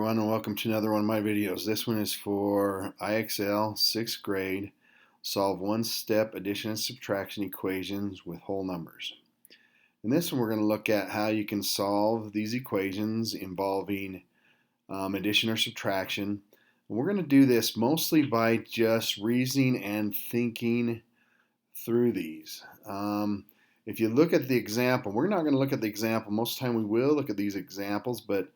everyone, and welcome to another one of my videos. This one is for IXL 6th grade. Solve one-step addition and subtraction equations with whole numbers. In this one we're going to look at how you can solve these equations involving addition or subtraction. And we're going to do this mostly by just reasoning and thinking through these. If you look at the example, we're not going to look at the example. Most of the time we will look at these examples, but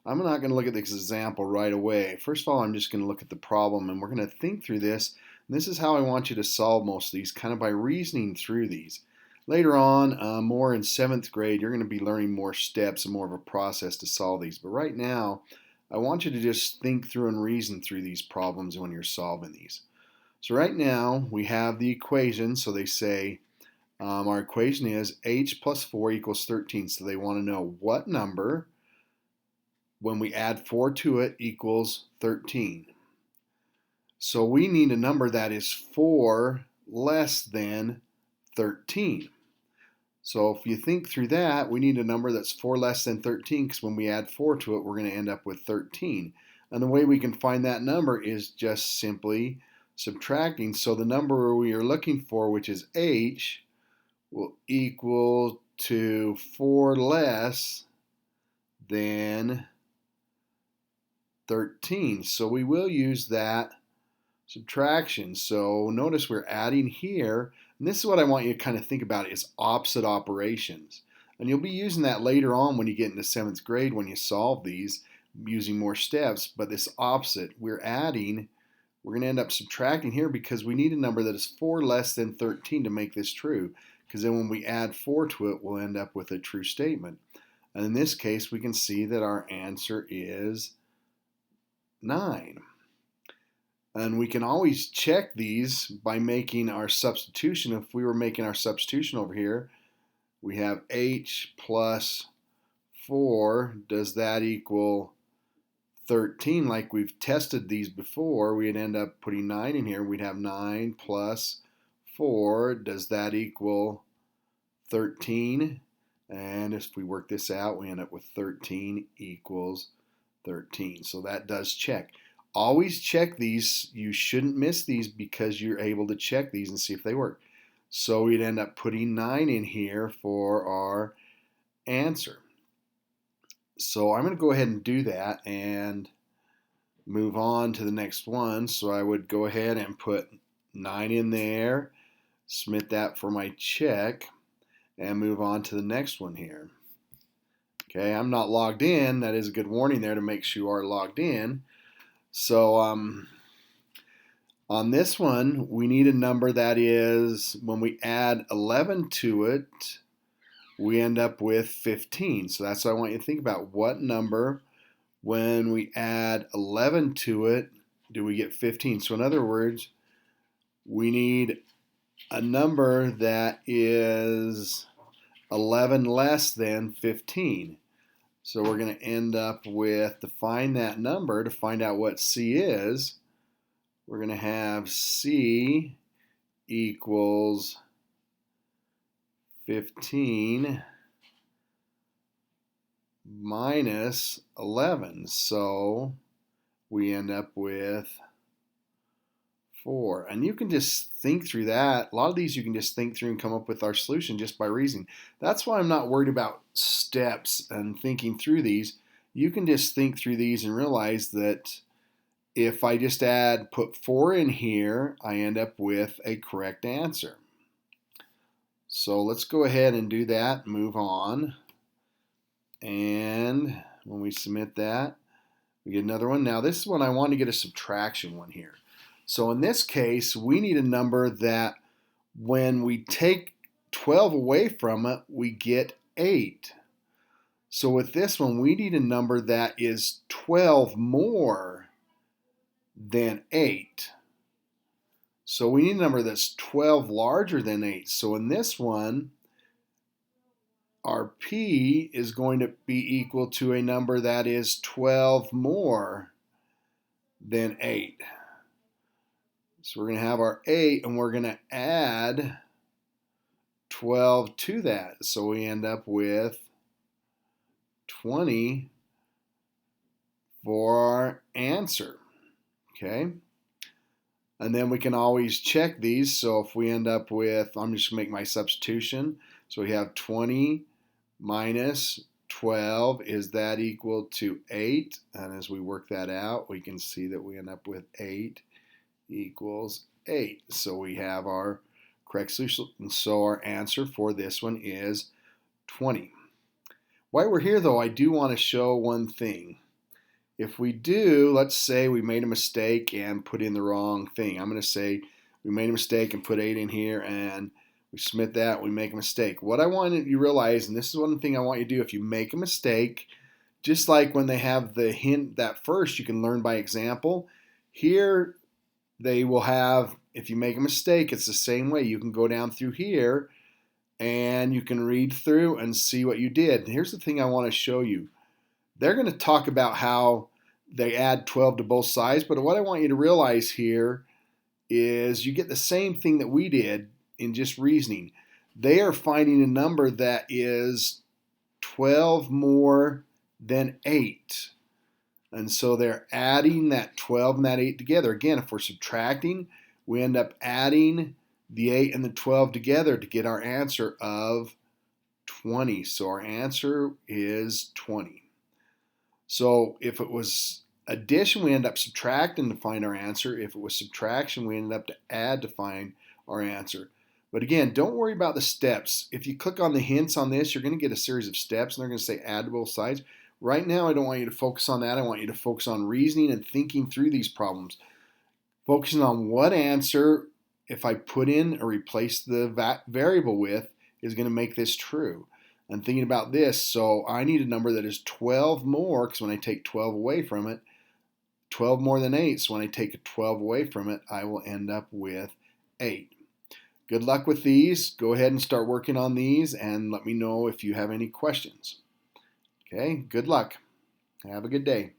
I'm not going to look at this example right away. First of all, I'm just going to look at the problem, and we're going to think through this. And this is how I want you to solve most of these, kind of by reasoning through these. Later on, more in 7th grade, you're going to be learning more steps and more of a process to solve these. But right now, I want you to just think through and reason through these problems when you're solving these. So right now, we have the equation. So they say our equation is h plus 4 equals 13. So they want to know what number, when we add 4 to it, equals 13. So we need a number that is 4 less than 13. So if you think through that, we need a number that's 4 less than 13, because when we add 4 to it, we're going to end up with 13. And the way we can find that number is just simply subtracting. So the number we are looking for, which is h, will equal to 4 less than 13. So we will use that subtraction. So notice we're adding here, and this is what I want you to kind of think about is opposite operations. And you'll be using that later on when you get into 7th grade when you solve these using more steps. But this opposite, we're adding, we're going to end up subtracting here because we need a number that is 4 less than 13 to make this true. Because then when we add 4 to it, we'll end up with a true statement. And in this case, we can see that our answer is 9. And we can always check these by making our substitution. If we were making our substitution over here, we have h plus 4. Does that equal 13? Like we've tested these before, we'd end up putting 9 in here. We'd have 9 plus 4. Does that equal 13? And if we work this out, we end up with 13 equals 13. So that does check. Always check these. You shouldn't miss these because you're able to check these and see if they work. So we'd end up putting 9 in here for our answer. So I'm going to go ahead and do that and move on to the next one. So I would go ahead and put 9 in there, submit that for my check, and move on to the next one here. Okay, I'm not logged in. That is a good warning there to make sure you are logged in. So on this one, we need a number that is, when we add 11 to it, we end up with 15. So that's what I want you to think about. What number, when we add 11 to it, do we get 15? So in other words, we need a number that is 11 less than 15. So we're going to end up with, to find that number, to find out what C is, we're going to have C equals 15 minus 11. So we end up with 4. And you can just think through that. A lot of these you can just think through and come up with our solution just by reasoning. That's why I'm not worried about steps and thinking through these. You can just think through these and realize that if I just put 4 in here, I end up with a correct answer. So let's go ahead and do that, move on. And when we submit that, we get another one. Now this one I want to get a subtraction one here. So in this case, we need a number that when we take 12 away from it, we get 8. So with this one, we need a number that is 12 more than 8. So we need a number that's 12 larger than 8. So in this one, our P is going to be equal to a number that is 12 more than 8. So we're going to have our 8, and we're going to add 12 to that. So we end up with 20 for our answer. Okay? And then we can always check these. So if we end up with, I'm just going to make my substitution. So we have 20 minus 12, is that equal to 8? And as we work that out, we can see that we end up with 8 equals 8. So we have our correct solution. And so our answer for this one is 20. While we're here though, I do want to show one thing. If we do, let's say we made a mistake and put in the wrong thing. I'm going to say we made a mistake and put 8 in here, and we submit that, we make a mistake. What I want you to realize, and this is one thing I want you to do, if you make a mistake, just like when they have the hint that first you can learn by example, here they will have, if you make a mistake, it's the same way. You can go down through here and you can read through and see what you did. And here's the thing I want to show you. They're going to talk about how they add 12 to both sides, but what I want you to realize here is you get the same thing that we did in just reasoning. They are finding a number that is 12 more than 8. And so they're adding that 12 and that 8 together. Again, if we're subtracting, we end up adding the 8 and the 12 together to get our answer of 20. So our answer is 20. So if it was addition, we end up subtracting to find our answer. If it was subtraction, we ended up to add to find our answer. But again, don't worry about the steps. If you click on the hints on this, you're going to get a series of steps, and they're going to say add to both sides. Right now, I don't want you to focus on that. I want you to focus on reasoning and thinking through these problems. Focusing on what answer, if I put in or replace the variable with, is going to make this true. I'm thinking about this, so I need a number that is 12 more, because when I take 12 away from it, 12 more than 8, so when I take a 12 away from it, I will end up with 8. Good luck with these. Go ahead and start working on these, and let me know if you have any questions. Okay, good luck. Have a good day.